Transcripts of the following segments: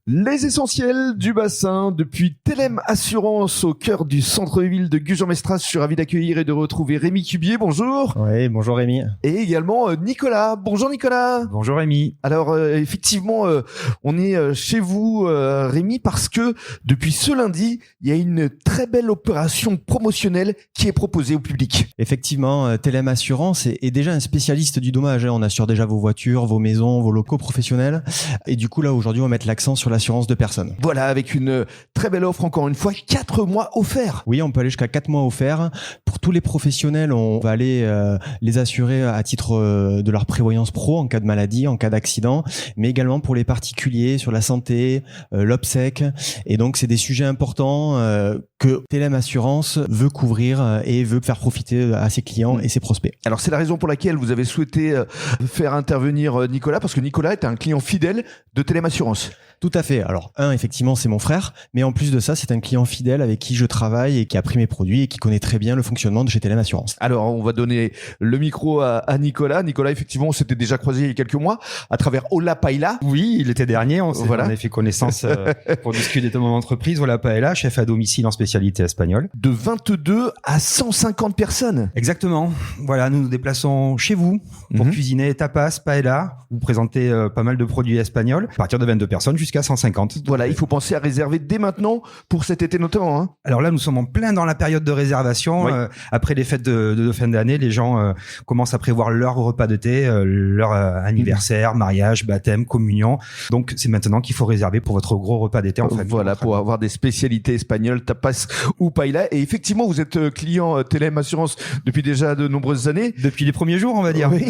Les essentiels du bassin depuis Telem Assurance au cœur du centre-ville de Gujan-Mestras. Je suis ravi d'accueillir et de retrouver Rémi Cubier. Bonjour. Oui, bonjour Rémi. Et également Nicolas. Bonjour Nicolas. Bonjour Rémi. Alors effectivement, on est chez vous Rémi parce que depuis ce lundi, il y a une très belle opération promotionnelle qui est proposée au public. Effectivement, Telem Assurance est déjà un spécialiste du dommage. On assure déjà vos voitures, vos maisons, vos locaux professionnels. Et du coup, là, aujourd'hui, on va mettre l'accent sur l'assurance de personnes. Voilà, avec une très belle offre, encore une fois, 4 mois offerts. Oui, on peut aller jusqu'à 4 mois offerts. Pour tous les professionnels, on va aller les assurer à titre de leur prévoyance pro en cas de maladie, en cas d'accident, mais également pour les particuliers sur la santé, l'obsèque. Et donc, c'est des sujets importants que Telem Assurance veut couvrir et veut faire profiter à ses clients et ses prospects. Alors, c'est la raison pour laquelle vous avez souhaité faire intervenir Nicolas, parce que Nicolas est un client fidèle de Telem Assurance. Tout à fait. Alors, effectivement, c'est mon frère, mais en plus de ça, c'est un client fidèle avec qui je travaille et qui a pris mes produits et qui connaît très bien le fonctionnement de chez Telem Assurance. Alors, on va donner le micro à Nicolas. Nicolas, effectivement, on s'était déjà croisé il y a quelques mois à travers Hola Paella. Oui, l'été dernier, on a fait connaissance pour discuter de mon entreprise. Hola Paella, chef à domicile en spécialité espagnole. De 22 à 150 personnes. Exactement. Voilà, nous nous déplaçons chez vous pour cuisiner tapas, paella. Vous présentez pas mal de produits espagnols. À partir de 22 personnes jusqu'à 150. Voilà, il faut penser à réserver dès maintenant pour cet été notamment. Hein. Alors là, nous sommes en plein dans la période de réservation. Oui. Après les fêtes de fin d'année, les gens commencent à prévoir leur repas d'été, leur anniversaire, mariage, baptême, communion. Donc c'est maintenant qu'il faut réserver pour votre gros repas d'été en famille. Voilà, pour avoir des spécialités espagnoles, tapas ou paella. Et effectivement, vous êtes client Telem Assurance depuis déjà de nombreuses années. Depuis les premiers jours, on va dire. Oui.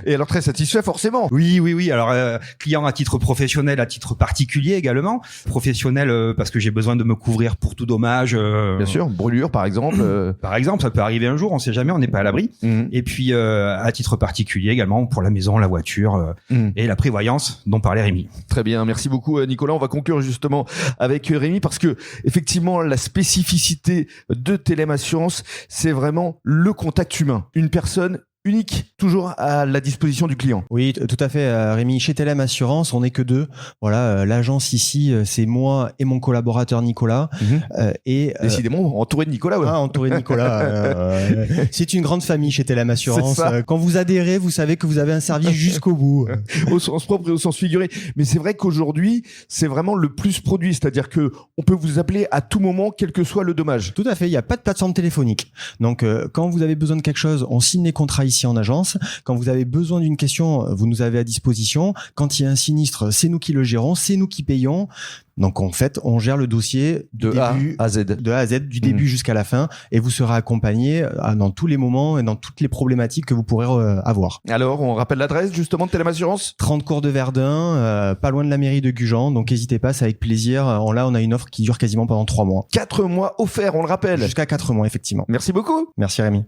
Et alors très satisfait forcément. Oui. Alors client à titre professionnel, à titre particulier également. Professionnel parce que j'ai besoin de me couvrir pour tout dommage. Bien sûr, brûlure par exemple. Par exemple, ça peut arriver un jour, on sait jamais, on n'est pas à l'abri. Et puis à titre particulier également pour la maison, la voiture et la prévoyance dont parlait Rémi. Très bien, merci beaucoup Nicolas. On va conclure justement avec Rémi parce que effectivement la spécificité de Telem Assurance, c'est vraiment le contact humain. Une personne unique, toujours à la disposition du client. Oui, tout à fait, Rémi. Chez Telem Assurance, on n'est que deux. Voilà, l'agence ici, c'est moi et mon collaborateur Nicolas. Décidément, entouré de Nicolas. Ouais. Entouré de Nicolas. C'est une grande famille chez Telem Assurance. Quand vous adhérez, vous savez que vous avez un service jusqu'au bout. Au sens propre et au sens figuré. Mais c'est vrai qu'aujourd'hui, c'est vraiment le plus produit. C'est-à-dire que on peut vous appeler à tout moment, quel que soit le dommage. Tout à fait. Il n'y a pas de plateforme téléphonique. Donc, quand vous avez besoin de quelque chose, on signe les contrats ici en agence. Quand vous avez besoin d'une question, vous nous avez à disposition. Quand il y a un sinistre, c'est nous qui le gérons, c'est nous qui payons. Donc en fait, on gère le dossier de A à Z, du début jusqu'à la fin, et vous serez accompagné dans tous les moments et dans toutes les problématiques que vous pourrez avoir. Alors, on rappelle l'adresse justement de Telem Assurance. 30 cours de Verdun, pas loin de la mairie de Gujan. Donc n'hésitez pas, c'est avec plaisir. Là, on a une offre qui dure quasiment pendant 3 mois. 4 mois offerts, on le rappelle. Jusqu'à 4 mois, effectivement. Merci beaucoup. Merci Rémi.